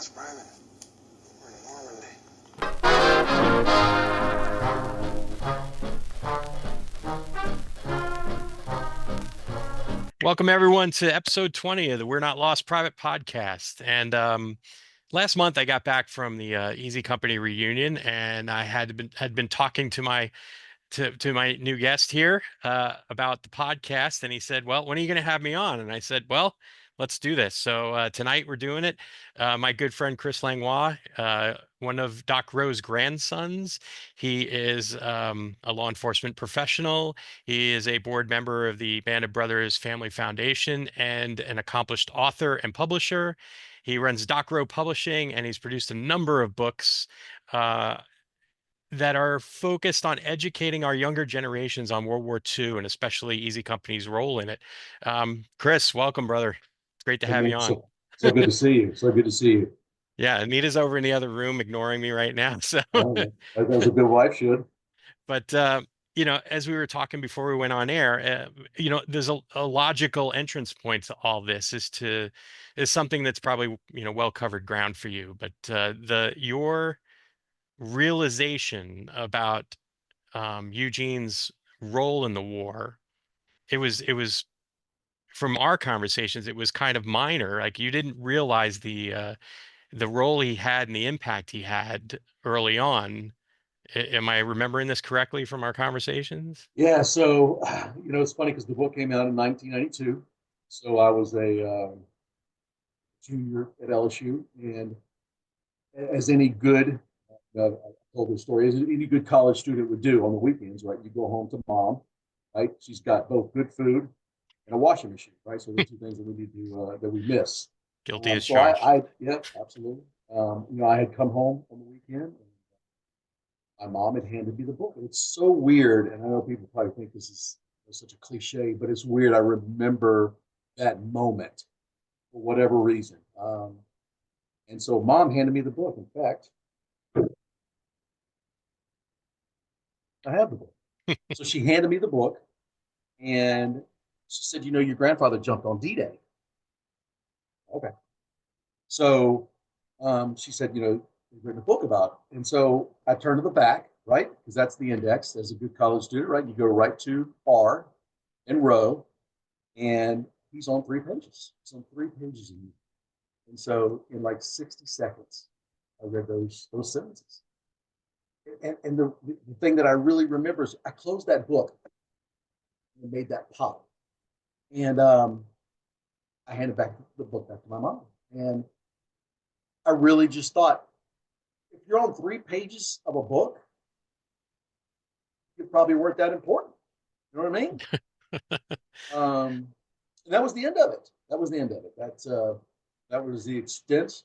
lost private. We're in Normandy. Welcome everyone to episode 20 of the We're Not Lost Private podcast. And last month I got back from the Easy Company reunion, and I had been talking to my new guest here about the podcast, and he said, "Well, when are you going to have me on?" And I said, "Well, let's do this." So tonight we're doing it. My good friend Chris Langlois, one of Doc Rowe's grandsons. He is a law enforcement professional. He is a board member of the Band of Brothers Family Foundation and an accomplished author and publisher. He runs Doc Rowe Publishing, and he's produced a number of books. Uh, that are focused on educating our younger generations on World War II and especially Easy Company's role in it. Chris, welcome, brother. It's great to Hey have you man, on. so good to see you. So good to see you. Yeah, Anita's over in the other room ignoring me right now. So, Oh, as a good wife should. but as we were talking before we went on air, there's a logical entrance point to all this is something that's probably well covered ground for you. But the your realization about Eugene's role in the war, it was from our conversations, it was kind of minor. Like you didn't realize the role he had and the impact he had early on. Am I remembering this correctly from our conversations? Yeah, so it's funny because the book came out in 1992. So I was a junior at LSU, and as any good, I told this story, as any good college student would do on the weekends, right? You go home to mom, right? She's got both good food and a washing machine, right? So the two things that we need to that we miss. Guilty as So charged. yeah, absolutely. I had come home on the weekend. My mom had handed me the book. And it's so weird. And I know people probably think this is such a cliche, but it's weird. I remember that moment for whatever reason. And so mom handed me the book. In fact, I have the book. So she handed me the book and she said, your grandfather jumped on D-Day. Okay. So she said, you've written a book about it. And so I turned to the back, right? Because that's the index as a good college student, right? You go right to R and row, and he's on 3 pages. He's on 3 pages. And so in like 60 seconds, I read those sentences. And the thing that I really remember is I closed that book and made that pop. And I handed the book back to my mom. And I really just thought, if you're on 3 pages of a book, you probably weren't that important. You know what I mean? And that was the end of it. That was the end of it. That was the extent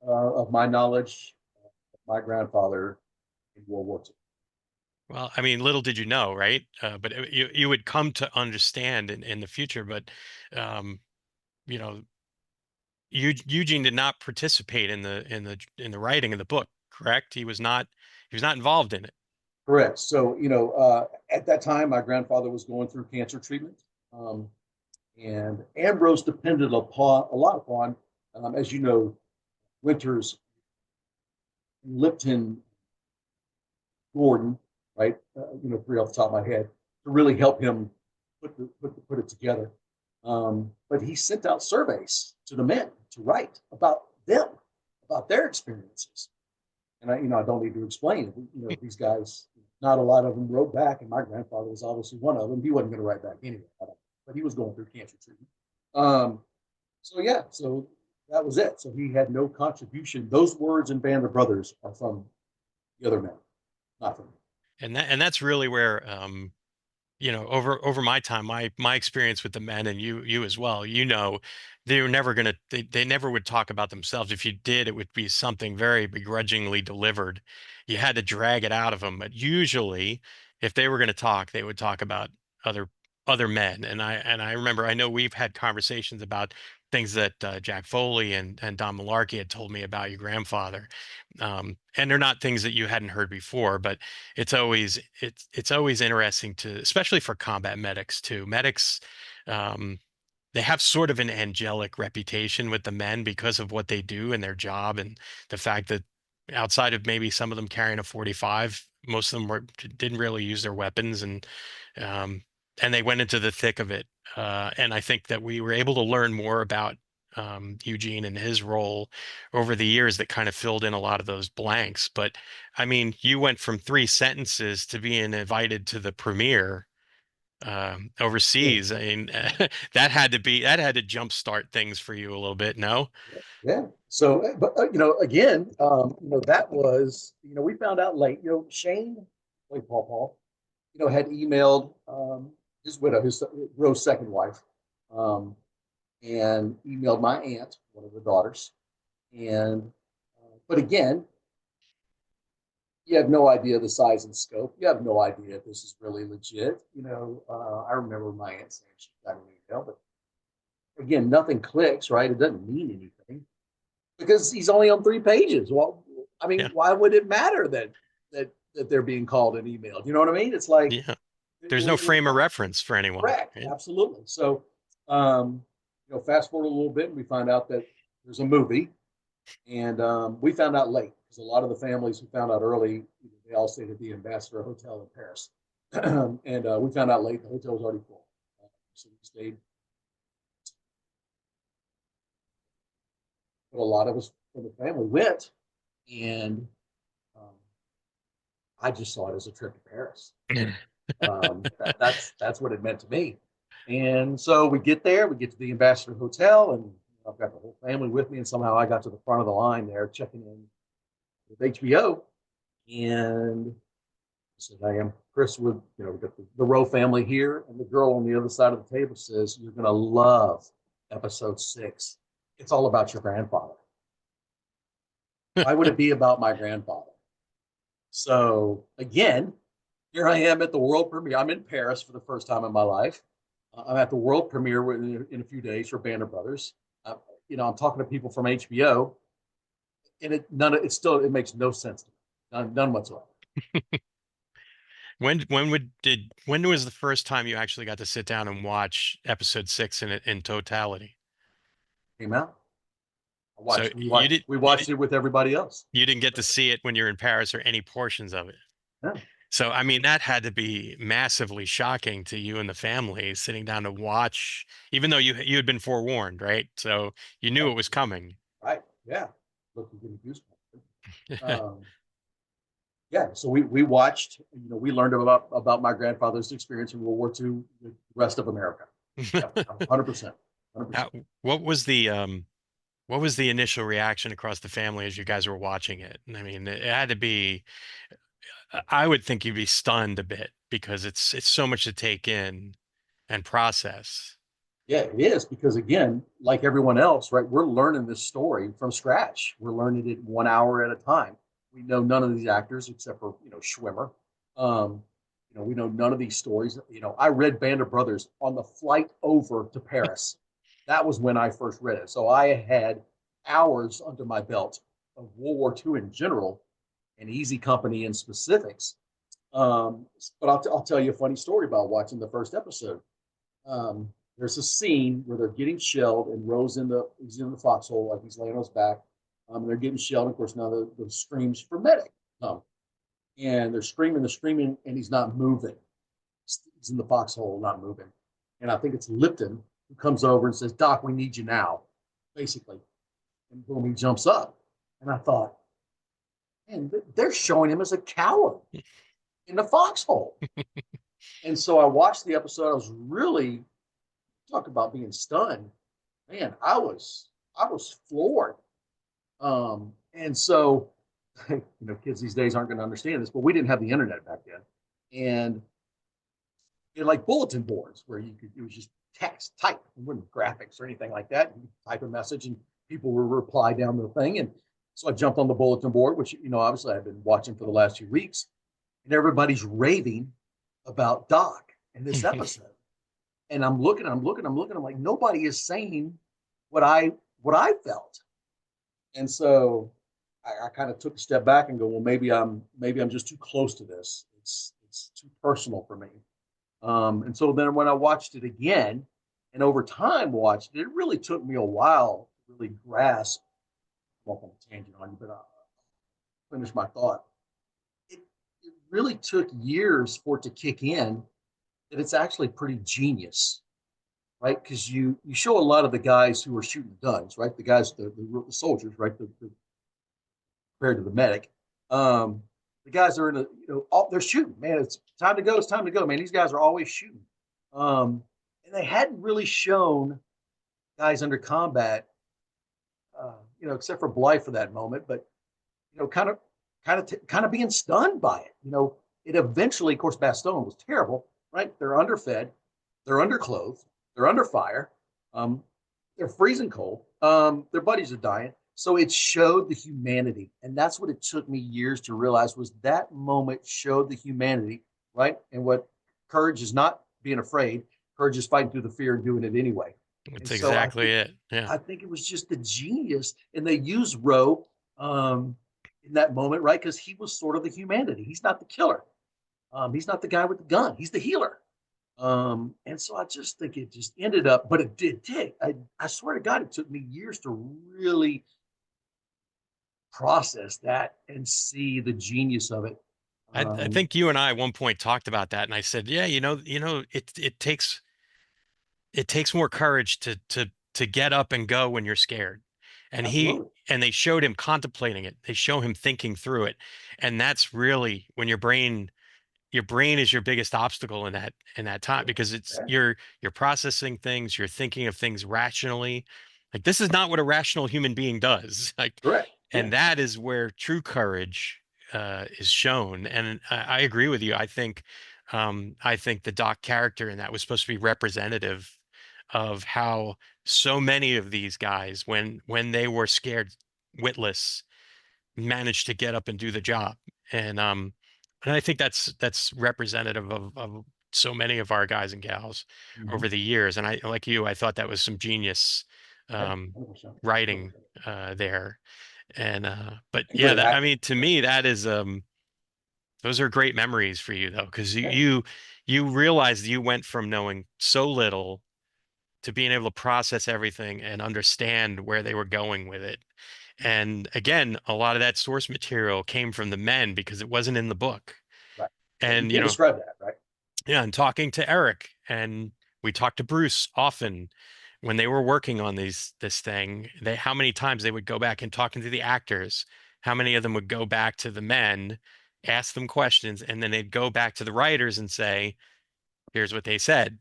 of my knowledge of my grandfather in World War II. Well, I mean, little did you know, right? But you would come to understand in the future. But um, you know, Eugene did not participate in the writing of the book, correct? He was not involved in it. Correct. So, at that time, my grandfather was going through cancer treatment. And Ambrose depended upon a lot upon, as you know, Winters, Lipton, Gordon, right? Three off the top of my head, to really help him put it together. But he sent out surveys to the men to write about them, about their experiences. And I don't need to explain it. These guys, not a lot of them wrote back, and my grandfather was obviously one of them. He wasn't going to write back anyway, but he was going through cancer treatment. So that was it. So he had no contribution. Those words in Band of Brothers are from the other men, not from me. And that's really where over my time, my experience with the men, and you as well, they were never gonna they never would talk about themselves. If you did, it would be something very begrudgingly delivered. You had to drag it out of them. But usually, if they were going to talk, they would talk about other other men. And I remember, I know we've had conversations about things that Jack Foley and Don Malarkey had told me about your grandfather. And they're not things that you hadn't heard before, but it's always interesting to, especially for combat medics too. Medics, um, they have sort of an angelic reputation with the men because of what they do and their job, and the fact that outside of maybe some of them carrying a 45, most of them didn't really use their weapons, um, and they went into the thick of it. And I think that we were able to learn more about Eugene and his role over the years that kind of filled in a lot of those blanks. But I mean, you went from 3 sentences to being invited to the premiere Yeah, overseas. I mean, that had to jumpstart things for you a little bit, no? yeah. So, but again, that was, we found out late. Shane, like Paul, had emailed his widow, his Rose's second wife, um, and emailed my aunt, one of the daughters, and but again, you have no idea the size and scope. You have no idea if this is really legit. I remember my aunt saying she got an email, but again, nothing clicks, right? It doesn't mean anything because he's only on 3 pages. Well, I mean, Yeah, why would it matter that they're being called and emailed? You know what I mean? It's like yeah. There's no frame of reference for anyone. correct, Yeah. absolutely. So, fast forward a little bit, and we find out that there's a movie, and we found out late because a lot of the families who found out early, they all stayed at the Ambassador Hotel in Paris, and we found out late the hotel was already full, so we stayed. But a lot of us from the family went, and um, I just saw it as a trip to Paris. That's what it meant to me. And so we get there, we get to the Ambassador Hotel, and I've got the whole family with me. And somehow I got to the front of the line there, checking in with HBO. And I said, I am Chris with, we got the Rowe family here. And the girl on the other side of the table says, you're going to love episode 6. It's all about your grandfather. Why would it be about my grandfather? So again, here I am at the world premiere. I'm in Paris for the first time in my life. I'm at the world premiere in a few days for Band of Brothers. I'm talking to people from HBO, and it makes no sense to me, none whatsoever. When was the first time you actually got to sit down and watch episode 6 in totality? Came out. So We watched it with everybody else. you didn't get to see it when you're in Paris or any portions of it. Yeah. So I mean that had to be massively shocking to you and the family sitting down to watch, even though you had been forewarned, right? So you knew it was coming. Right. Yeah. Look, you're getting goosebumps. Yeah. So we watched. We learned about my grandfather's experience in World War II with the rest of America. Yeah, 100%. 100%. What was the initial reaction across the family as you guys were watching it? I mean, it had to be, I would think you'd be stunned a bit because it's so much to take in and process. Yeah, it is because again, like everyone else, right? We're learning this story from scratch. We're learning it 1 hour at a time. We know none of these actors except for Schwimmer. Um, we know none of these stories. I read Band of Brothers on the flight over to Paris. That was when I first read it. So I had hours under my belt of World War II in general and Easy Company in specifics. But I'll tell you a funny story about watching the first episode. There's a scene where they're getting shelled and Rose's he's in the foxhole, like he's laying on his back. And they're getting shelled. And of course, now the screams for medic come. And they're screaming, and he's not moving. He's in the foxhole, not moving. And I think it's Lipton who comes over and says, Doc, we need you now, basically. And boom, he jumps up. And I thought, man, they're showing him as a coward in the foxhole. And so I watched the episode. I was really, talk about being stunned. Man, I was floored. And so, kids these days aren't going to understand this, but we didn't have the internet back then. And like bulletin boards where it was just text, type, it wasn't graphics or anything like that. You type a message and people would reply down the thing. And so I jumped on the bulletin board, which, obviously I've been watching for the last few weeks, and everybody's raving about Doc in this episode. And I'm looking, I'm like, nobody is saying what I felt. And so I kind of took a step back and go, well, maybe I'm just too close to this. It's too personal for me. And so then when I watched it again, And over time, watching it really took me a while to really grasp. I'm off on a tangent on you, but I'll finish my thought. It really took years for it to kick in that it's actually pretty genius, right? Because you show a lot of the guys who are shooting guns, right? The guys, the soldiers, right? Compared to the medic, the guys are in a they're shooting. Man, it's time to go. It's time to go, man. These guys are always shooting, and they hadn't really shown guys under combat, except for Blythe for that moment, but kind of being stunned by it. It eventually, of course, Bastogne was terrible, right? They're underfed, they're underclothed, they're under fire, um, they're freezing cold, their buddies are dying. So it showed the humanity, and that's what it took me years to realize was that moment showed the humanity, right? And what courage is not being afraid, courage is fighting through the fear and doing it anyway. That's And so exactly it. Yeah. I think it was just the genius, and they used Roe in that moment, right? Because he was sort of the humanity. He's not the killer. He's not the guy with the gun. He's the healer. And so I just think it just ended up, but it did take. I swear to God, it took me years to really process that and see the genius of it. I think you and I at one point talked about that, and I said, yeah, it takes more courage to get up and go when you're scared. And Absolutely. they showed him contemplating it. They show him thinking through it. And that's really when your brain is your biggest obstacle in that time, because it's you're processing things, you're thinking of things rationally. Like, this is not what a rational human being does. Like, Correct. and that is where true courage is shown. And I agree with you. I think the Doc character in that was supposed to be representative of how so many of these guys, when they were scared witless, managed to get up and do the job. And I think that's representative of so many of our guys and gals over the years. And I, like you, I thought that was some genius Yeah, um, 100%. writing 100%. there. And but And yeah, great I acting. mean, to me, that is those are great memories for you, though, because Yeah. you realized you went from knowing so little to being able to process everything and understand where they were going with it. And again, a lot of that source material came from the men because it wasn't in the book. Right. Yeah, you And, can't describe that, right? yeah, and talking to Eric, and we talked to Bruce often when they were working on this thing, how many times they would go back and talking to the actors, how many of them would go back to the men, ask them questions, and then they'd go back to the writers and say, here's what they said.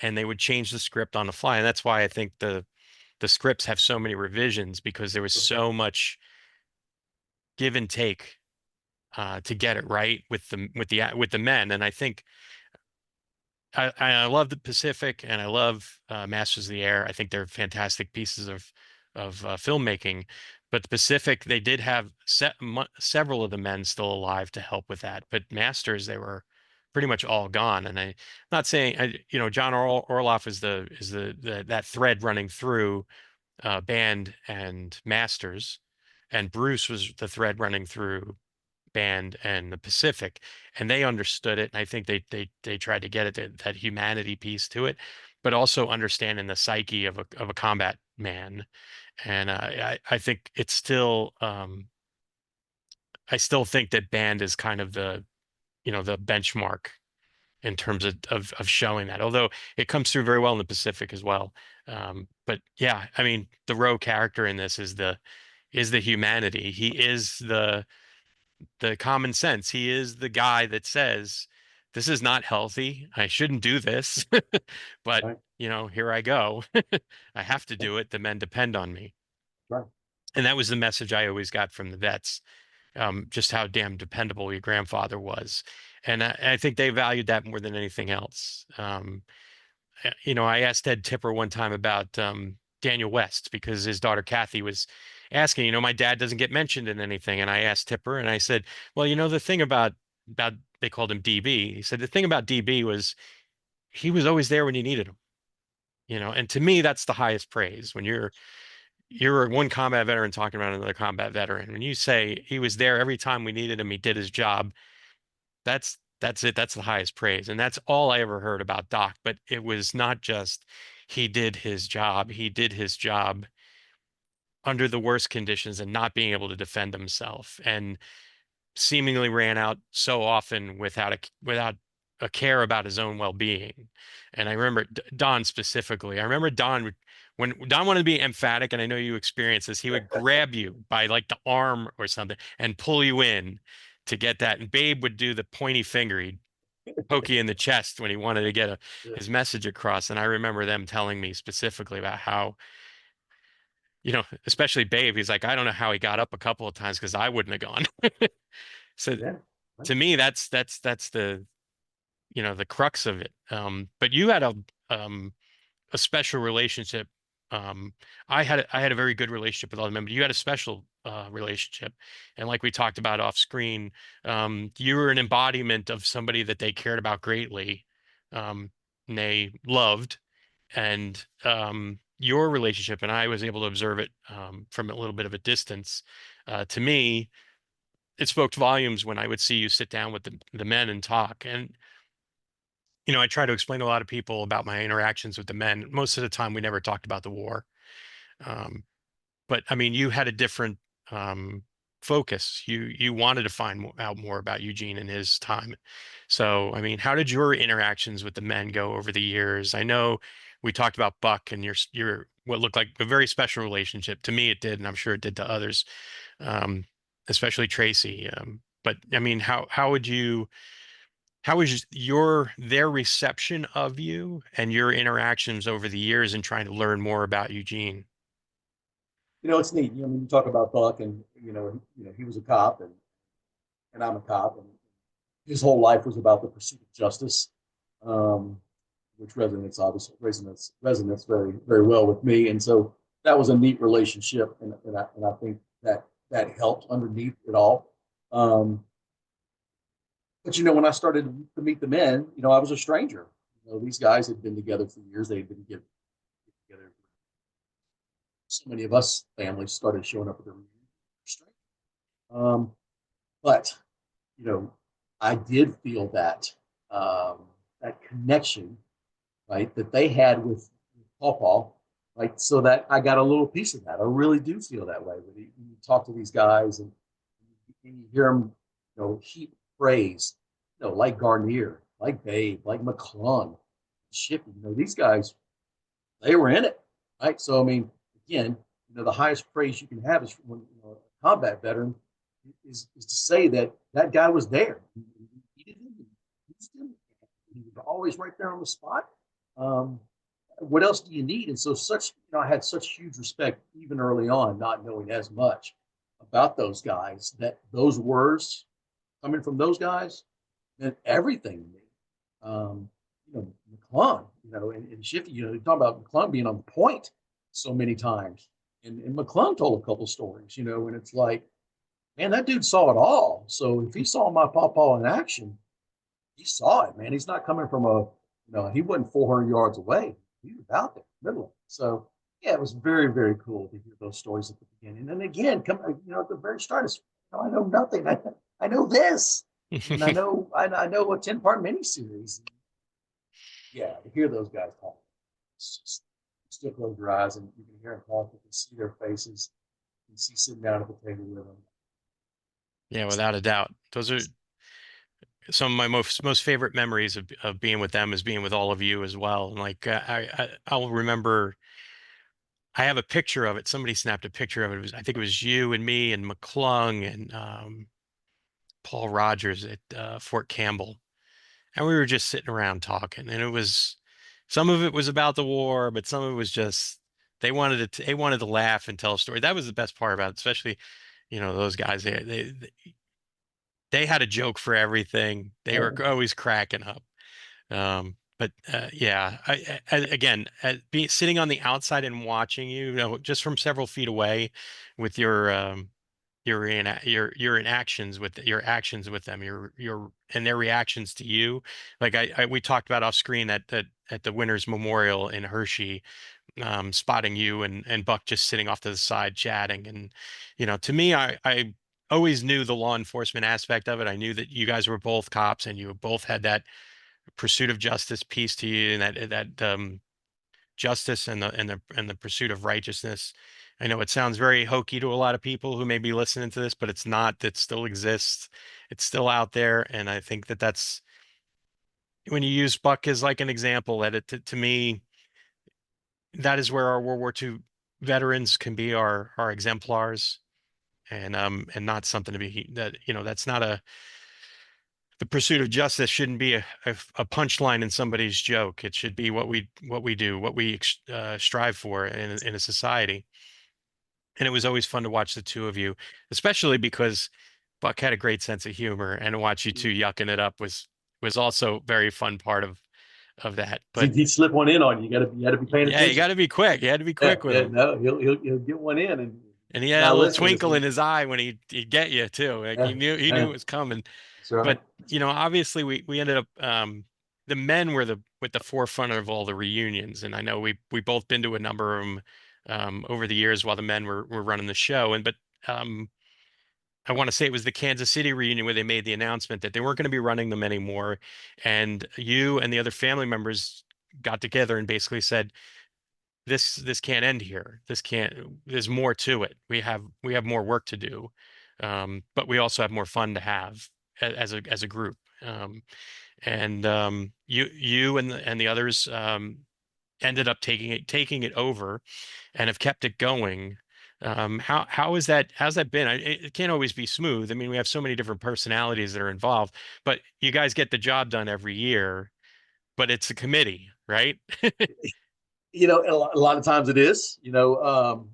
And they would change the script on the fly. And that's why I think the scripts have so many revisions, because there was so much give and take to get it right with the men. And I think I love the Pacific, and I love Masters of the Air. I think they're fantastic pieces of filmmaking. But the Pacific, they did have several of the men still alive to help with that. But Masters, they were pretty much all gone. And I'm not saying John Orloff is that thread running through Band and Masters, and Bruce was the thread running through Band and the Pacific, and they understood it. And I think they tried to get it, that humanity piece to it, but also understanding the psyche of a combat man. And I think it's still I still think that Band is kind of the benchmark in terms of showing that, although it comes through very well in the Pacific as well. But yeah, I mean, the Roe character in this is the humanity. He is the common sense. He is the guy that says, this is not healthy. I shouldn't do this, but Right. Here I go. I have to do it. The men depend on me. Right. And that was the message I always got from the vets, just how damn dependable your grandfather was. And I think they valued that more than anything else. I asked Ed Tipper one time about Daniel West, because his daughter Kathy was asking, my dad doesn't get mentioned in anything. And I asked Tipper, and I said, well, the thing about they called him DB. He said the thing about DB was he was always there when you needed him. And to me, that's the highest praise, when you're one combat veteran talking about another combat veteran. When you say he was there every time we needed him, he did his job. That's it. That's the highest praise. And that's all I ever heard about Doc. But it was not just he did his job. He did his job under the worst conditions and not being able to defend himself, and seemingly ran out so often without a care about his own well-being. And I remember Don specifically. I remember Don when Don wanted to be emphatic, and I know you experienced this, he would grab you by like the arm or something and pull you in to get that. And Babe would do the pointy finger. He'd poke you in the chest when he wanted to get his message across. And I remember them telling me specifically about how, especially Babe, he's like, I don't know how he got up a couple of times because I wouldn't have gone. So Yeah. to me, that's the the crux of it. But you had a special relationship. I had a very good relationship with all the members. You had a special relationship, and like we talked about off screen, you were an embodiment of somebody that they cared about greatly, and they loved. And your relationship, and I was able to observe it from a little bit of a distance. To me, it spoke volumes when I would see you sit down with the men and talk. And I try to explain to a lot of people about my interactions with the men. Most of the time, we never talked about the war. Um, but I mean, you had a different um, focus. You wanted to find out more about Eugene and his time. So, I mean, how did your interactions with the men go over the years? I know we talked about Buck and your what looked like a very special relationship. To me, it did, and I'm sure it did to others, um, especially Tracy. But I mean, how was their reception of you and your interactions over the years and trying to learn more about Eugene? It's neat. You talk about Buck, and he was a cop, and I'm a cop, and his whole life was about the pursuit of justice, um, which resonates very very well with me. And so that was a neat relationship, and I think that helped underneath it all. But when I started to meet the men, I was a stranger. These guys had been together for years. They had been together. So many of us families started showing up at the reunion. But I did feel that connection, right, that they had with Paul, right, so that I got a little piece of that. I really do feel that way. When you talk to these guys and you hear them, heap praise, like Garnier, like Babe, like McClung, Shippy. These guys, they were in it, right? So I mean, again, the highest praise you can have is when a combat veteran is to say that guy was there. He didn't used him. He was always right there on the spot. What else do you need? And so I had such huge respect even early on, not knowing as much about those guys, that those words coming from those guys meant everything to me. McClung, and Shifty, you talk about McClung being on point so many times. And McClung told a couple stories, and it's like, man, that dude saw it all. So if he saw my pawpaw in action, he saw it, man. He's not coming from he wasn't 400 yards away. He was out there, middle of it. So yeah, it was very, very cool to hear those stories at the beginning. And again, at the very start, I know nothing. I know this, and I know a 10-part miniseries. Yeah, to hear those guys talk, it's just still close your eyes and you can hear them talk. You can see their faces. You can see sitting down at the table with them. Yeah, without a doubt. Those are some of my most favorite memories of being with them, is being with all of you as well. And like I'll remember, I have a picture of it. Somebody snapped a picture of it. I think it was you and me and McClung and Paul Rogers at Fort Campbell, and we were just sitting around talking. And some of it was about the war, but some of it was just they wanted to laugh and tell a story. That was the best part about it, especially those guys. They had a joke for everything. They were always cracking up. But yeah, again, sitting on the outside and watching just from several feet away with your actions with them, and their reactions to you. Like we talked about off screen at the Winners Memorial in Hershey, spotting you and Buck just sitting off to the side chatting. And to me, I always knew the law enforcement aspect of it. I knew that you guys were both cops and you both had that pursuit of justice piece to you, and that justice and the pursuit of righteousness. I know it sounds very hokey to a lot of people who may be listening to this, but it's not. It still exists. It's still out there, and I think that that's when you use Buck as like an example. That to me, that is where our World War II veterans can be our exemplars, and not something to be that that's not a the pursuit of justice shouldn't be a punchline in somebody's joke. It should be what we do, what we strive for in a society. And it was always fun to watch the two of you, especially because Buck had a great sense of humor, and to watch you two yucking it up was also very fun part of that. But He'd slip one in on you. You got to be paying yeah, you attention. got to be quick. You had to be Yeah, quick with yeah, him. no, he'll get one in And he had a not little listening. twinkle in his eye when he'd get you too. Like Yeah, he knew it was coming. that's right. But obviously we ended up the men were with the forefront of all the reunions, and I know we both been to a number of them over the years while the men were running the show. But I want to say it was the Kansas City reunion where they made the announcement that they weren't going to be running them anymore, and you and the other family members got together and basically said, this can't end here. This can't. There's more to it. We have more work to do, but we also have more fun to have as a group. You and the others ended up taking it over and have kept it going. How is that? How's that been? It can't always be smooth. I mean, we have so many different personalities that are involved, but you guys get the job done every year. But it's a committee, right? A lot of times it is. And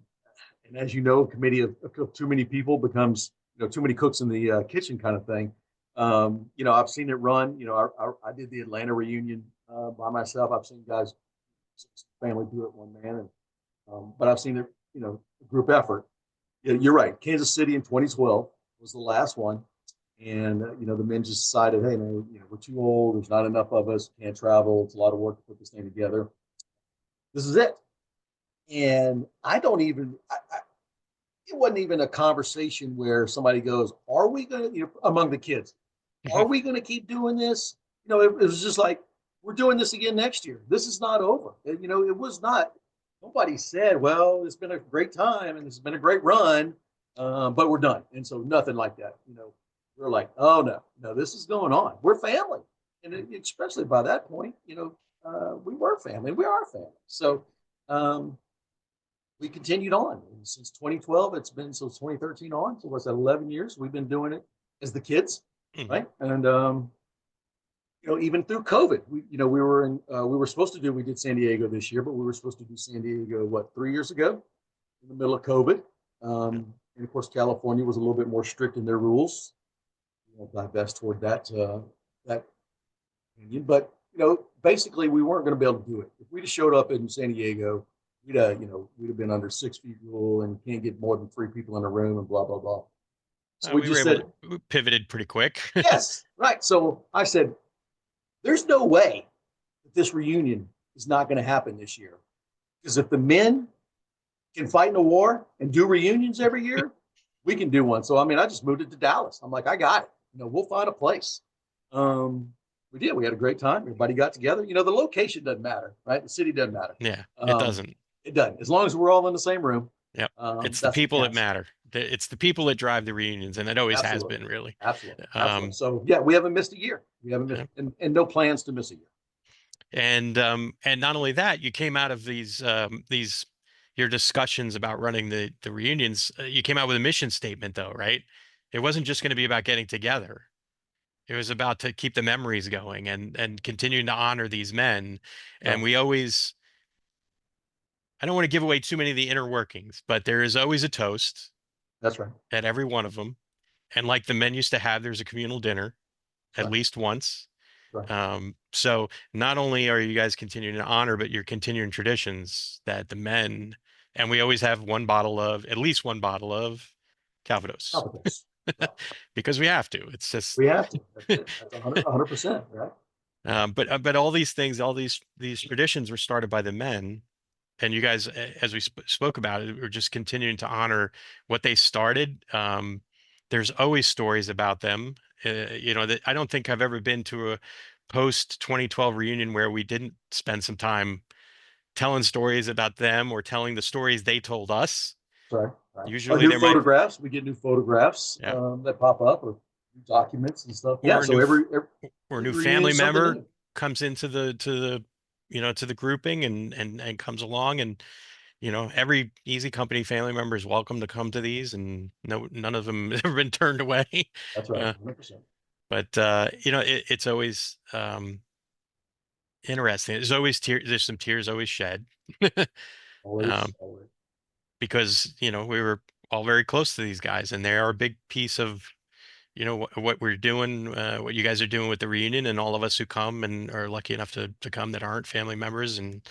as you know, a committee of too many people becomes too many cooks in the kitchen kind of thing. I've seen it run. I did the Atlanta reunion by myself. I've seen guys, family do it one man, but I've seen it, group effort. You're right. Kansas City in 2012 was the last one, and the men just decided, hey man, we're too old. There's not enough of us. Can't travel. It's a lot of work to put this thing together. This is it. And I don't even. It wasn't even a conversation where somebody goes, "Are we going to?" Among the kids, are we going to keep doing this? It was just like we're doing this again next year. This is not over. It was not. Nobody said, "Well, it's been a great time and it's been a great run, but we're done." And so nothing like that. We're like, "Oh no, this is going on. We're family," and especially by that point, we were family. We are family. So. We continued on. And since 2012, it's been since 2013 on. So what's that, 11 years? We've been doing it as the kids, right? And even through COVID, we were supposed to do. We did San Diego this year, but we were supposed to do San Diego 3 years ago, in the middle of COVID. And of course, California was a little bit more strict in their rules. Divest toward that opinion, but basically, we weren't going to be able to do it if we just showed up in San Diego. We'd have been under 6 feet rule and can't get more than 3 people in a room and blah, blah, blah. So we just said, we pivoted pretty quick. yes, right. So I said, there's no way that this reunion is not going to happen this year. Because if the men can fight in a war and do reunions every year, we can do one. So, I just moved it to Dallas. I'm like, I got it. We'll find a place. We did. We had a great time. Everybody got together. The location doesn't matter, right? The city doesn't matter. Yeah, it doesn't. It doesn't. As long as we're all in the same room. Yep. It's the people that matter. It's the people that drive the reunions, and it always has been, really. Absolutely. So yeah, we haven't missed a year. We haven't missed, and no plans to miss a year. And not only that, you came out of these your discussions about running the reunions. You came out with a mission statement, though, right? It wasn't just going to be about getting together. It was about to keep the memories going and continuing to honor these men. And we always. I don't want to give away too many of the inner workings, but there is always a toast. That's right. At every one of them. And like the men used to have, there's a communal dinner at least once. Right. So not only are you guys continuing to honor, but you're continuing traditions that the men, and we always have at least one bottle of Calvados. Because we have to. It's just. We have to. That's 100%, right? But all these things, all these traditions were started by the men. And you guys, as we spoke about it, we're just continuing to honor what they started. There's always stories about them. That I don't think I've ever been to a post 2012 reunion where we didn't spend some time telling stories about them or telling the stories they told us. Right. Or Usually new there might, photographs. We get new photographs yeah, that pop up, or new documents and stuff. Yeah. or a So new or a every new reunion family is something member new. comes into the to the grouping and comes along, and every Easy Company family member is welcome to come to these, and no, none of them have ever been turned away. That's right. uh, 100%. but it's always interesting. There's always there's some tears always shed. Always, um, always. because we were all very close to these guys, and they are a big piece of what we're doing, what you guys are doing with the reunion, and all of us who come and are lucky enough to come that aren't family members, and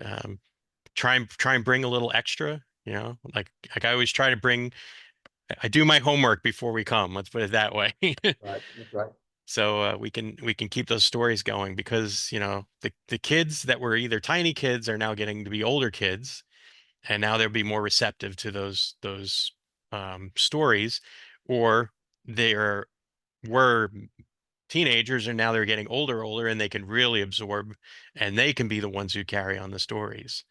um, try and bring a little extra. Like I always try to bring. I do my homework before we come. Let's put it that way. Right. That's right. So we can keep those stories going, because the kids that were either tiny kids are now getting to be older kids, and now they'll be more receptive to those stories, or they were teenagers and now they're getting older, and they can really absorb, and they can be the ones who carry on the stories.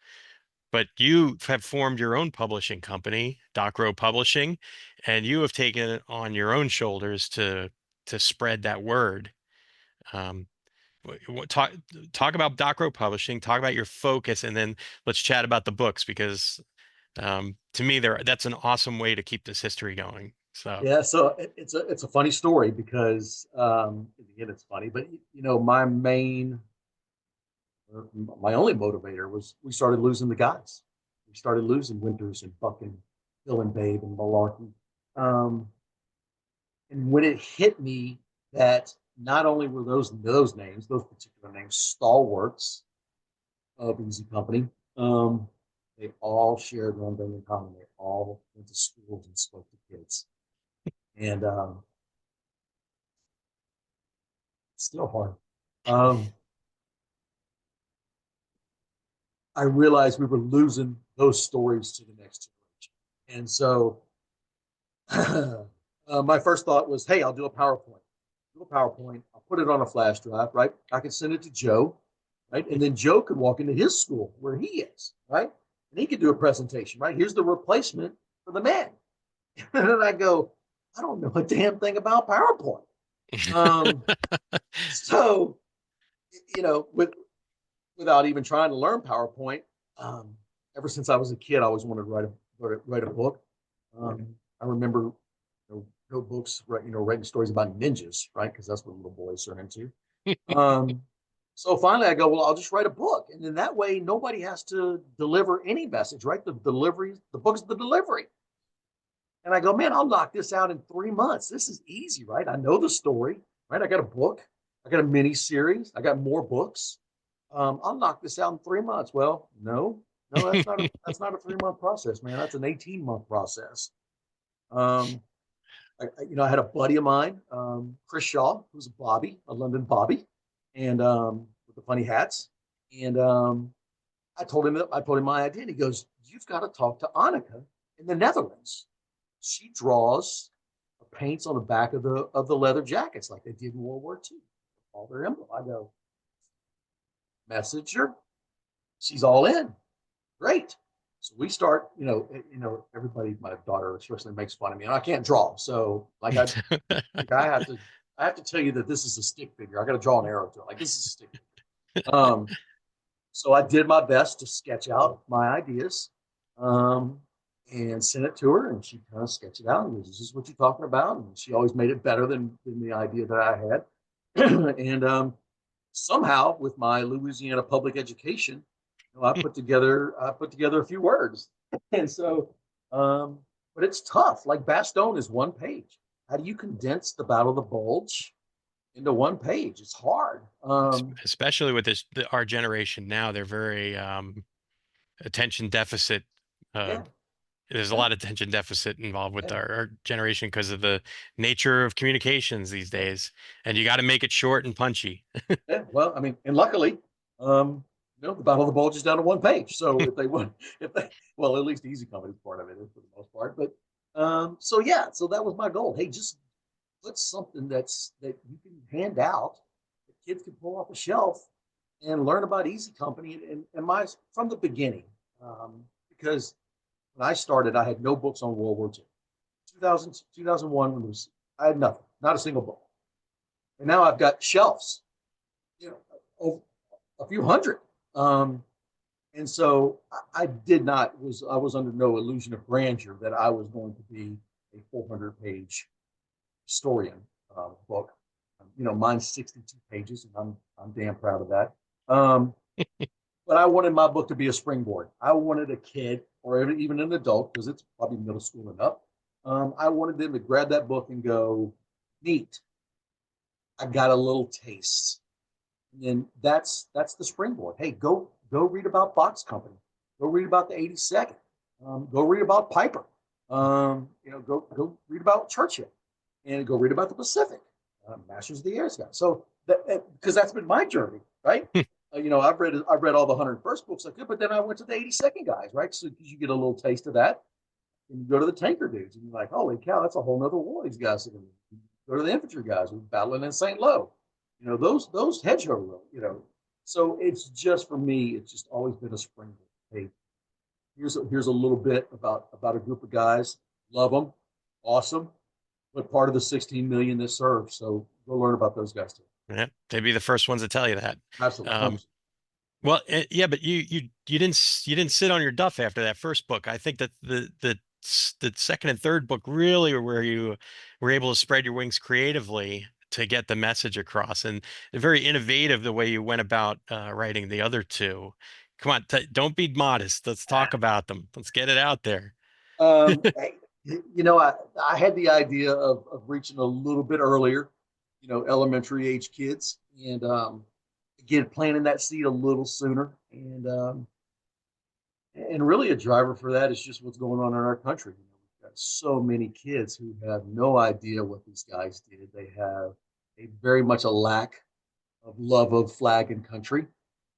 But you have formed your own publishing company, Doc Row Publishing, and you have taken it on your own shoulders to spread that word. Um, talk about Doc Row Publishing, talk about your focus, and then let's chat about the books, because to me, that's an awesome way to keep this history going. So Yeah. So it's a funny story because again, it's funny, but my only motivator was we started losing the guys. We started losing Winters and Buck and Bill and Babe and Malarkey. Um, and when it hit me that not only were those particular names, stalwarts of Easy Company, they all shared one thing in common. They all went to schools and spoke to kids. And it's still hard. I realized we were losing those stories to the next generation. And so my first thought was, hey, I'll do a PowerPoint. I'll put it on a flash drive, right? I can send it to Joe, right? And then Joe could walk into his school where he is, right? And he could do a presentation, right? Here's the replacement for the man. And then I go, I don't know a damn thing about PowerPoint. So, without even trying to learn PowerPoint, um, ever since I was a kid, I always wanted to write a book. I remember notebooks, writing stories about ninjas, right? Because that's what little boys are into. So finally, I go, well, I'll just write a book, and then that way, nobody has to deliver any message, right? The book's the delivery. And I go, man, I'll knock this out in 3 months. This is easy, right? I know the story, right? I got a book, I got a mini series, I got more books. I'll knock this out in 3 months. Well, no, that's not a 3 month process, man. That's an 18-month process. I had a buddy of mine, Chris Shaw, who's a Bobby, a London Bobby, and with the funny hats. And I told him my idea, and he goes, "You've got to talk to Annika in the Netherlands. She draws, paints on the back of the leather jackets like they did in World War II, all their emblem." I go, message her. She's all in. Great. So we start, everybody, my daughter especially makes fun of me, and I can't draw. So I have to tell you that this is a stick figure. I got to draw an arrow to it. Like, this is a stick figure. So I did my best to sketch out my ideas, and sent it to her, and she kind of sketched it out. And goes, "This is what you're talking about." And she always made it better than the idea that I had. And somehow, with my Louisiana public education, I put together a few words. And so, but it's tough. Like, Bastogne is one page. How do you condense the Battle of the Bulge into one page? It's hard. Especially with our generation now, they're very attention deficit. Uh, Yeah, there's a yeah, lot of attention deficit involved with yeah, our generation because of the nature of communications these yeah, days, and you got to make it short and punchy. yeah. Well, I mean, and luckily, the Battle of the Bulge is down to one page. So well, at least the Easy Company's part of it for the most part. But so yeah, so that was my goal. Hey, just put something that you can hand out, that kids can pull off a shelf, and learn about Easy Company and my from the beginning. Because when I started, I had no books on World War II. 2000, 2001, I had nothing, not a single book. And now I've got shelves, over a few hundred. And so I was under no illusion of grandeur that I was going to be a 400-page historian book. Mine's 62 pages, and I'm damn proud of that. But I wanted my book to be a springboard. I wanted a kid, or even an adult, because it's probably middle school and up. I wanted them to grab that book and go, neat. I got a little taste. And that's the springboard. Hey, go read about Box Company. Go read about the 82nd. Go read about Piper. Go read about Churchill, and go read about the Pacific, Masters of the Air Sky. So because that's been my journey, right? I've read all the 101st books I could, but then I went to the 82nd guys, right? So you get a little taste of that, and you go to the tanker dudes, and you're like, holy cow, that's a whole nother war these guys are in. You go to the infantry guys who's battling in St. Lo. Those hedgehog, So it's just, for me, it's just always been a springboard. Hey, here's a little bit about a group of guys. Love them, awesome, but part of the 16 million that serve. So go learn about those guys too. Yeah, they'd be the first ones to tell you that. Absolutely. Well, yeah, but you didn't sit on your duff after that first book. I think that the second and third book really were where you were able to spread your wings creatively to get the message across, and very innovative the way you went about writing the other two. Come on, don't be modest. Let's talk about them. Let's get it out there. I had the idea of reaching a little bit earlier, elementary age kids, and again, planting that seed a little sooner. And really a driver for that is just what's going on in our country. We've got so many kids who have no idea what these guys did. They have very much a lack of love of flag and country,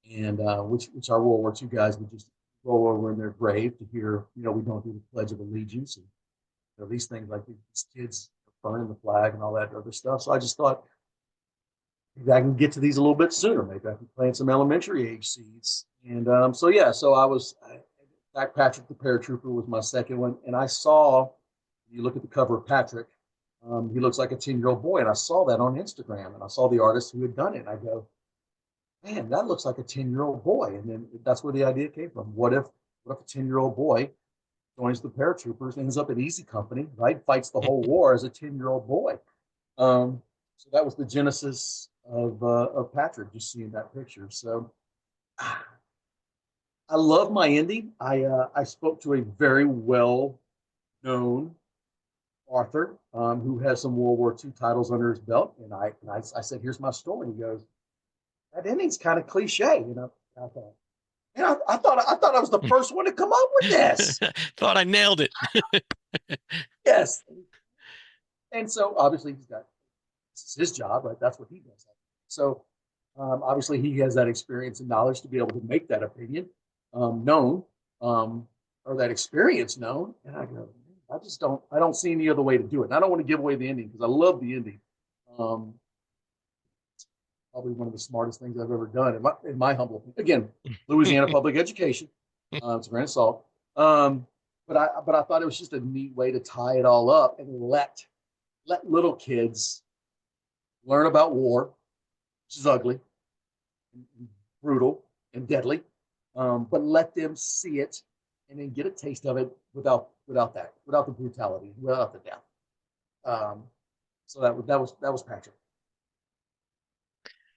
and which our World War II guys would just roll over in their grave to hear, we don't do the Pledge of Allegiance, and these things, like these kids burning the flag and all that other stuff. So I just thought, maybe I can get to these a little bit sooner. Maybe I can plant some elementary age seeds. And so I was, Patrick the Paratrooper was my second one. And I saw, you look at the cover of Patrick, he looks like a 10-year-old boy. And I saw that on Instagram, and I saw the artist who had done it. And I go, man, that looks like a 10-year-old boy. And then that's where the idea came from. What if a 10-year-old boy joins the paratroopers, ends up at Easy Company, right? Fights the whole war as a 10-year-old boy. So that was the genesis of Patrick, just seeing that picture. So I love my ending. I spoke to a very well-known author who has some World War II titles under his belt, and I said, "Here's my story." And he goes, "That ending's kind of cliche," I thought, I thought I was the first one to come up with this. Thought I nailed it. Yes. And so obviously this is his job, right? That's what he does. So obviously he has that experience and knowledge to be able to make that opinion known, or that experience known. And I go, I don't see any other way to do it. And I don't want to give away the ending because I love the ending. Probably one of the smartest things I've ever done in my humble opinion. Again, Louisiana public education. It's a grain of salt. But I thought it was just a neat way to tie it all up and let little kids learn about war, which is ugly, and brutal, and deadly. But let them see it and then get a taste of it without the brutality, without the death. So that was Patrick.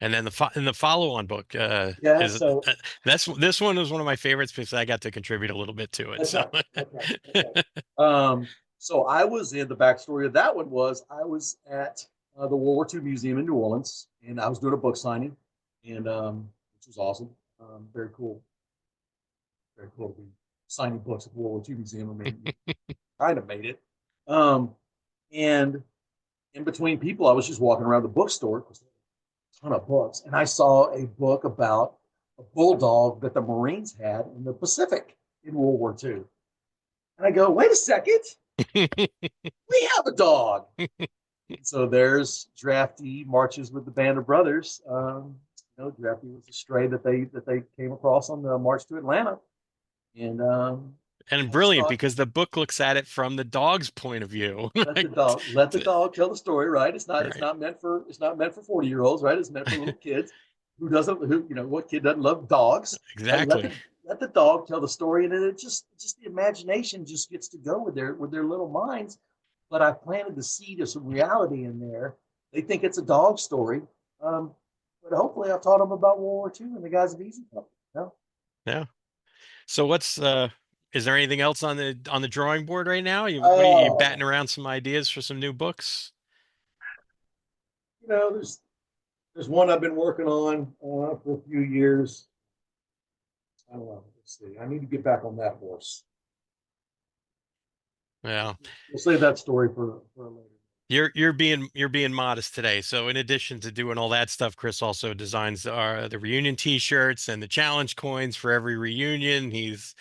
And then the follow-on book, So this one was one of my favorites because I got to contribute a little bit to it. So. Okay. So I was in the backstory of that one was I was at the World War II Museum in New Orleans, and I was doing a book signing, and which was awesome. Very cool. Very cool to be signing books at the World War II Museum. I mean, kind of made it. And in between people, I was just walking around the bookstore, a ton of books, and I saw a book about a bulldog that the Marines had in the Pacific in World War II. And I go, wait a second, we have a dog. So there's Draftee marches with the band of brothers, Jeffrey was a stray that they came across on the march to Atlanta, and And I just brilliant thought, because the book looks at it from the dog's point of view. Like, let the dog tell the story, right? It's right. not meant for 40-year-olds, right? It's meant for little kids who what kid doesn't love dogs, right? Exactly. Let the dog tell the story, and then it just the imagination just gets to go with their little minds. But I planted the seed of some reality in there. They think it's a dog story, but hopefully I taught them about World War II and the guys of Easy Company. You know? Yeah. So what's is there anything else on the drawing board right now? What are you batting Oh, around some ideas for some new books? there's one I've been working on for a few years. I don't know. Let's see. I need to get back on that horse. Yeah. We'll save that story for later. You're being modest today. So in addition to doing all that stuff, Chris also designs the reunion t-shirts and the challenge coins for every reunion. He's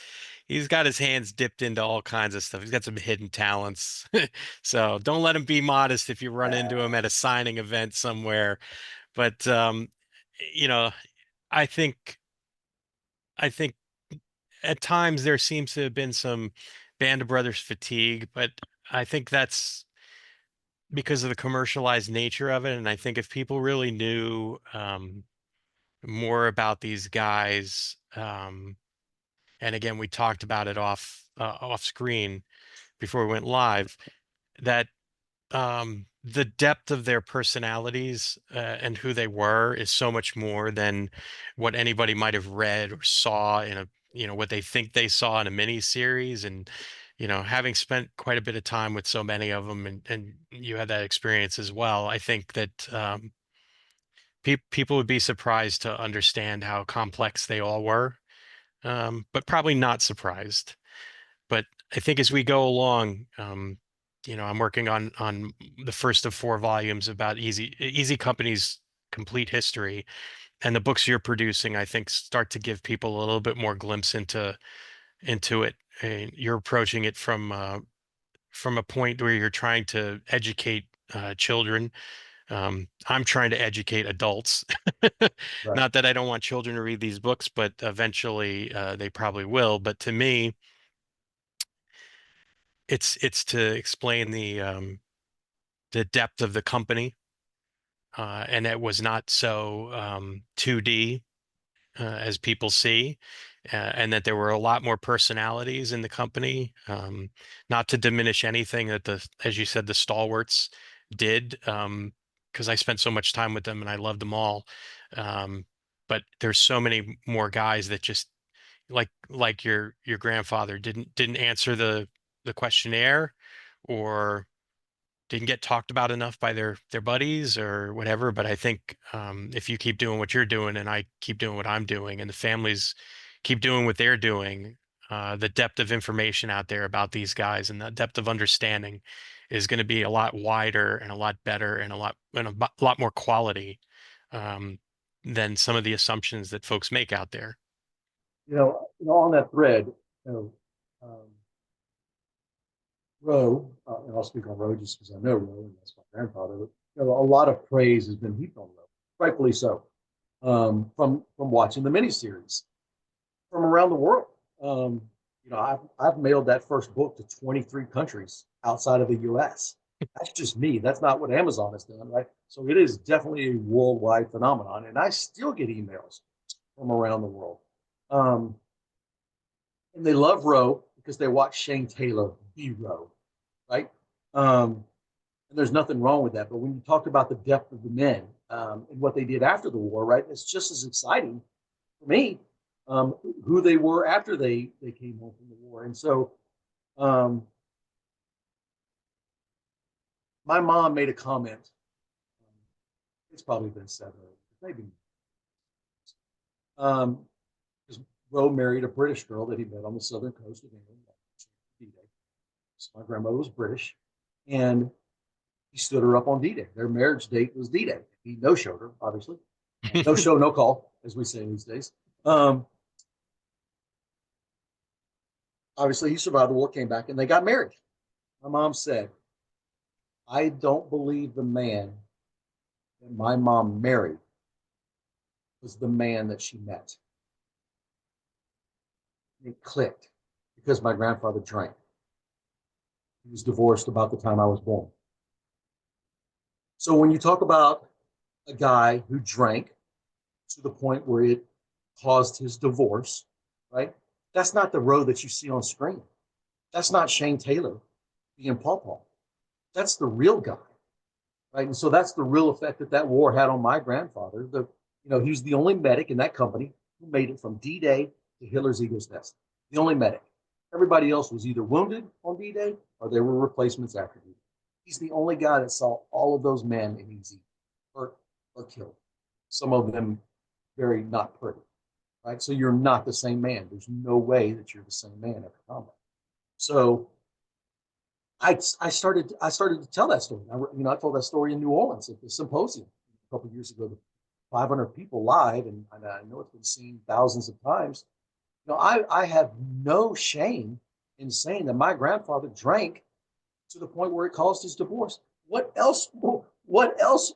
got his hands dipped into all kinds of stuff. He's got some hidden talents. So don't let him be modest if you run into him at a signing event somewhere. But you know, I think I think at times there seems to have been some Band of Brothers fatigue, but I think that's because of the commercialized nature of it. And I think if people really knew more about these guys, and again, we talked about it off screen before we went live, that the depth of their personalities and who they were is so much more than what anybody might have read or saw in a, what they think they saw in a mini series. And, having spent quite a bit of time with so many of them, and you had that experience as well, I think that people would be surprised to understand how complex they all were, but probably not surprised. But I think as we go along, I'm working on the first of 4 volumes about Easy Company's complete history, and the books you're producing, I think, start to give people a little bit more glimpse into it. And you're approaching it from a point where you're trying to educate children. I'm trying to educate adults. Right. Not that I don't want children to read these books, but eventually they probably will. But to me, it's to explain the depth of the company, and it was not so 2D as people see, and that there were a lot more personalities in the company. Not to diminish anything that as you said, the stalwarts did, because I spent so much time with them and I loved them all. Um, but there's so many more guys that just like your grandfather didn't answer the questionnaire, or didn't get talked about enough by their buddies or whatever. But I think if you keep doing what you're doing and I keep doing what I'm doing and the families keep doing what they're doing, the depth of information out there about these guys and the depth of understanding is going to be a lot wider and a lot better and a lot more quality um, than some of the assumptions that folks make out there. On that thread, um, Roe, and I'll speak on Roe just because I know Roe, and that's my grandfather. But, a lot of praise has been heaped on Roe, rightfully so, from watching the miniseries from around the world. I've mailed that first book to 23 countries outside of the U.S. That's just me. That's not what Amazon has done, right? So it is definitely a worldwide phenomenon, and I still get emails from around the world. And they love Roe because they watch Shane Taylor be Roe, right? And there's nothing wrong with that. But when you talk about the depth of the men and what they did after the war, right, it's just as exciting for me who they were after they came home from the war. And so my mom made a comment. It's probably been 7 or 8, maybe. Because Roe married a British girl that he met on the southern coast of England. So my grandmother was British, and he stood her up on D-Day. Their marriage date was D-Day. He no-showed her, obviously. No show, no call, as we say these days. Obviously, he survived the war, came back, and they got married. My mom said, I don't believe the man that my mom married was the man that she met. It clicked because my grandfather drank. He was divorced about the time I was born. So when you talk about a guy who drank to the point where it caused his divorce, right? That's not the road that you see on screen. That's not Shane Taylor being Paw Paw. That's the real guy, right? And so that's the real effect that war had on my grandfather. He was the only medic in that company who made it from D-Day to Hitler's Eagle's Nest. The only medic. Everybody else was either wounded on D-Day or there were replacements after D-Day. He's the only guy that saw all of those men in Easy hurt or killed. Some of them very not pretty, right? So you're not the same man. There's no way that you're the same man after combat. So I started to tell that story. I told that story in New Orleans at the symposium a couple of years ago. 500 people live, and I know it's been seen thousands of times. I have no shame in saying that my grandfather drank to the point where it caused his divorce. What else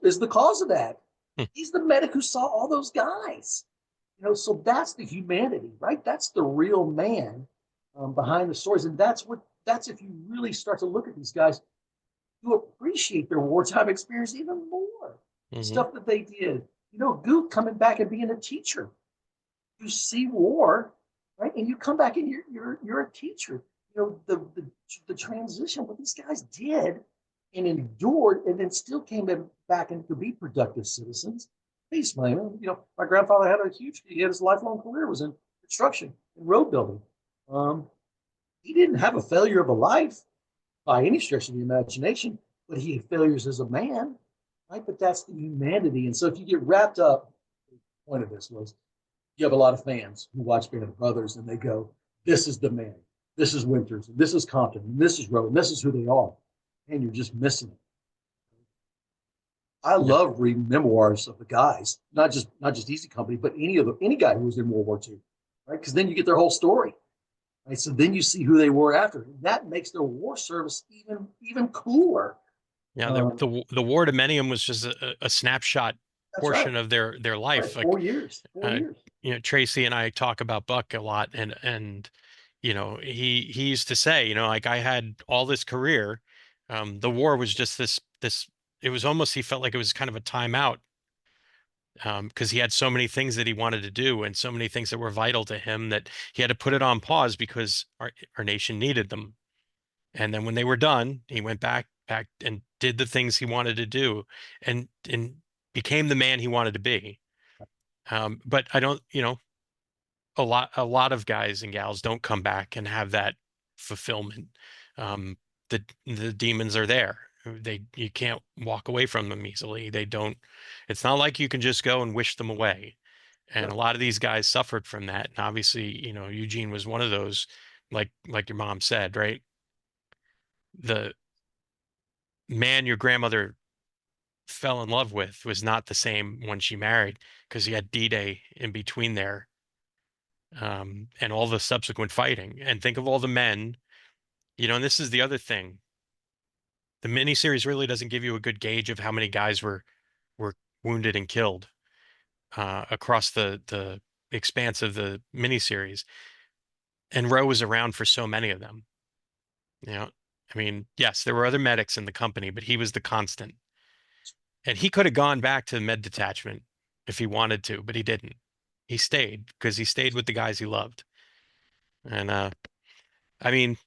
is the cause of that? He's the medic who saw all those guys. So that's the humanity, right? That's the real man behind the stories. And that's if you really start to look at these guys, you appreciate their wartime experience even more. Stuff that they did. Goop coming back and being a teacher. You see war, right? And you come back and you're a teacher. The transition, what these guys did and endured, and then still came back and could be productive citizens. Peace, man. My grandfather had his lifelong career was in construction and road building. He didn't have a failure of a life by any stretch of the imagination, but he had failures as a man, right? But that's the humanity. And so if you get wrapped up, the point of this was you have a lot of fans who watch Band of Brothers and they go, this is the man. This is Winters, and this is Compton, and this is Rowe, and this is who they are. And you're just missing it. I love reading memoirs of the guys, not just Easy Company, but any guy who was in World War II, right? Because then you get their whole story, right? So then you see who they were after. And that makes their war service even cooler. Yeah, the war to many of them was just a snapshot portion of their life. Right. 4 years. 4 years. Tracy and I talk about Buck a lot, and he used to say, like, I had all this career. The war was just this, it was almost, he felt like it was kind of a timeout, because he had so many things that he wanted to do and so many things that were vital to him that he had to put it on pause because our nation needed them. And then when they were done, he went back and did the things he wanted to do and became the man he wanted to be. But I don't, a lot of guys and gals don't come back and have that fulfillment. The demons are there. You can't walk away from them easily. It's not like you can just go and wish them away. And a lot of these guys suffered from that. And obviously, Eugene was one of those, like your mom said, right? The man your grandmother fell in love with was not the same one she married, because he had D-Day in between there. And all the subsequent fighting, and think of all the men, and this is the other thing. The miniseries really doesn't give you a good gauge of how many guys were wounded and killed across the expanse of the miniseries. And Rowe was around for so many of them. I mean, yes, there were other medics in the company, but he was the constant. And he could have gone back to the med detachment if he wanted to, but he didn't. He stayed because he stayed with the guys he loved. And I mean,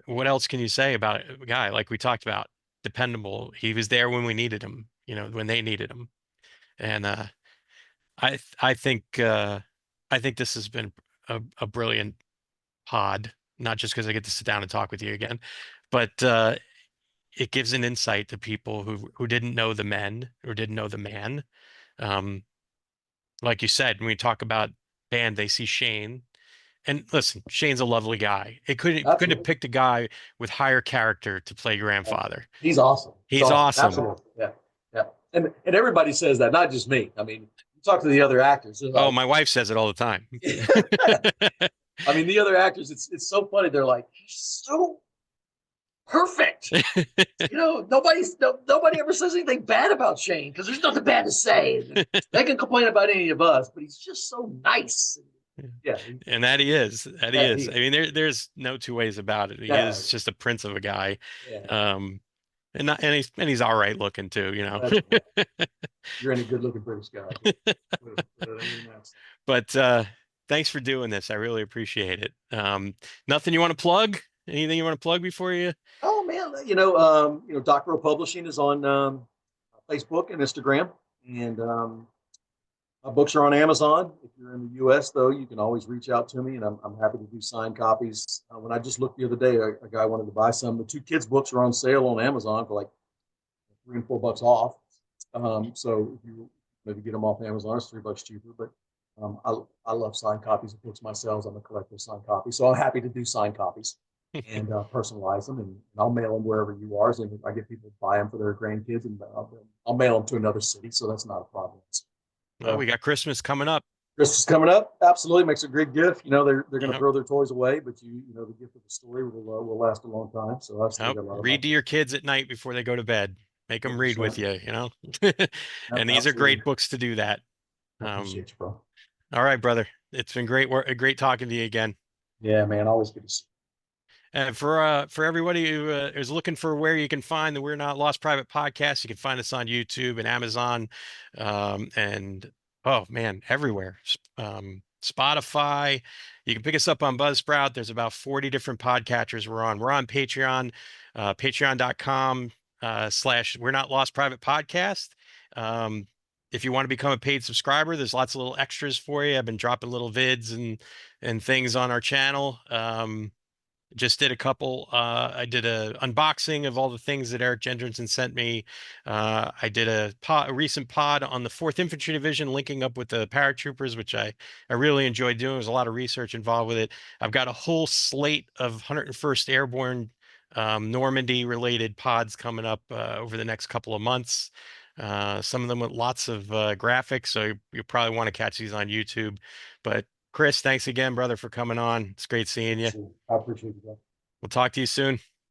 what else can you say about a guy like we talked about? Dependable. He was there when we needed him, when they needed him. And I think this has been a brilliant pod, not just because I get to sit down and talk with you again, but it gives an insight to people who didn't know the men or didn't know the man. Like you said, when we talk about band, they see Shane. And listen, Shane's a lovely guy. It couldn't have picked a guy with higher character to play grandfather. He's awesome. He's awesome. Absolutely. Yeah. And everybody says that, not just me. I mean, you talk to the other actors. Oh, my wife says it all the time. I mean, the other actors, it's so funny. They're like, he's so perfect. Nobody ever says anything bad about Shane because there's nothing bad to say. They can complain about any of us, but he's just so nice. Yeah, And that he is. That he Yeah, is. I mean, there's no two ways about it. He yeah, is just a prince of a guy. yeah. And he's all right looking too, That's right. You're any good-looking British guy. But thanks for doing this. I really appreciate it. Nothing you want to plug? Anything you want to plug before you? Oh man, Doc Row Publishing is on Facebook and Instagram, and my books are on Amazon. If you're in the U.S., though, you can always reach out to me, and I'm happy to do signed copies. When I just looked the other day, a guy wanted to buy some. The two kids' books are on sale on Amazon for like $3 and $4 off. So if you maybe get them off Amazon, it's $3 cheaper. But I love signed copies of books myself. I'm a collector of signed copies, so I'm happy to do signed copies and personalize them, and I'll mail them wherever you are. So if I get people to buy them for their grandkids, and I'll mail them to another city, so that's not a problem. Well, we got Christmas coming up. Christmas coming up, absolutely makes a great gift. They're going to throw their toys away, but the gift of the story will last a long time. So I've still got a lot of read to your kids at night before they go to bed. Make them read with you, and these are great books to do that. I appreciate you, bro. All right, brother. It's been great great talking to you again. Yeah, man. Always good to see you. And for everybody who is looking for where you can find the We're Not Lost Private podcast, you can find us on YouTube and Amazon, and oh man, everywhere. Spotify. You can pick us up on Buzzsprout. There's about 40 different podcatchers we're on. We're on Patreon, patreon.com / We're Not Lost Private Podcast. If you want to become a paid subscriber, there's lots of little extras for you. I've been dropping little vids and things on our channel. Just did a couple. I did a unboxing of all the things that Eric Gendronson sent me. I did a recent pod on the 4th Infantry Division, linking up with the paratroopers, which I really enjoyed doing. There's a lot of research involved with it. I've got a whole slate of 101st Airborne Normandy related pods coming up over the next couple of months. Some of them with lots of graphics, so you probably want to catch these on YouTube. But Chris, thanks again, brother, for coming on. It's great seeing you. I appreciate you, bro. We'll talk to you soon.